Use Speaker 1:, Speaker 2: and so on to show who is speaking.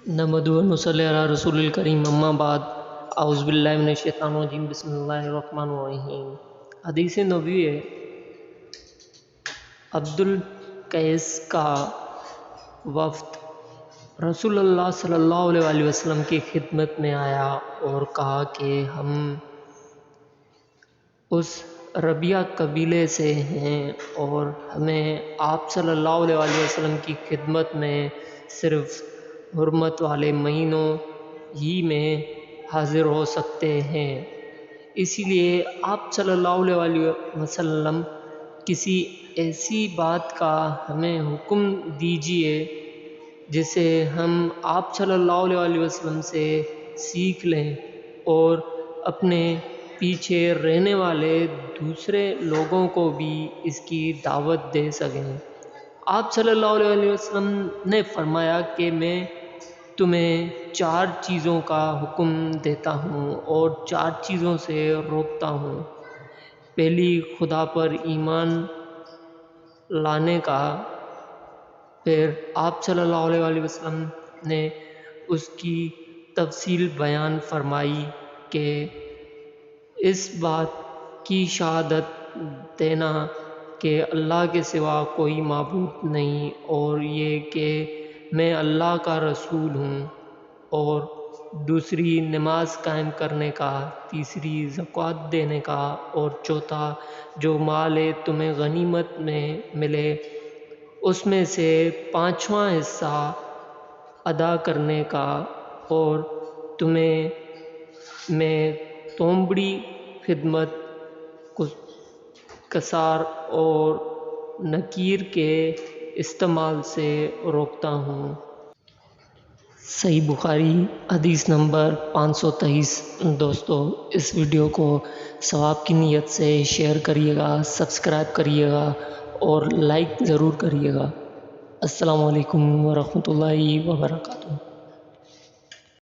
Speaker 1: نحمدہ و نصلی علی رسول الکریم اما بعد اعوذ باللہ من الشیطان الرجیم بسم اللہ الرحمن الرحیم۔ حدیث نبوی ہے، عبد القیس کا وفد رسول اللہ صلی اللہ علیہ وسلم کی خدمت میں آیا اور کہا کہ ہم اس ربیہ قبیلے سے ہیں اور ہمیں آپ صلی اللہ علیہ وسلم کی خدمت میں صرف حرمت والے مہینوں ہی میں حاضر ہو سکتے ہیں، اسی لیے آپ صلی اللہ علیہ وسلم کسی ایسی بات کا ہمیں حکم دیجیے جسے ہم آپ صلی اللہ علیہ وسلم سے سیکھ لیں اور اپنے پیچھے رہنے والے دوسرے لوگوں کو بھی اس کی دعوت دے سکیں۔ آپ صلی اللہ علیہ وسلم نے فرمایا کہ میں تمہیں 4 چیزوں کا حکم دیتا ہوں اور 4 چیزوں سے روکتا ہوں۔ پہلی، خدا پر ایمان لانے کا۔ پھر آپ صلی اللہ علیہ وسلم نے اس کی تفصیل بیان فرمائی کہ اس بات کی شہادت دینا کہ اللہ کے سوا کوئی معبود نہیں اور یہ کہ میں اللہ کا رسول ہوں، اور دوسری نماز قائم کرنے کا، تیسری زکوٰۃ دینے کا، اور چوتھا جو مال تمہیں غنیمت میں ملے اس میں سے 5واں حصہ ادا کرنے کا، اور تمہیں میں تومڑی، خدمت، کسار اور نکیر کے استعمال سے روکتا ہوں۔ صحیح بخاری حدیث نمبر 523۔ دوستو، اس ویڈیو کو ثواب کی نیت سے شیئر کریے گا، سبسکرائب کریے گا اور لائک ضرور کریے گا۔ السلام علیکم ورحمۃ اللہ وبرکاتہ۔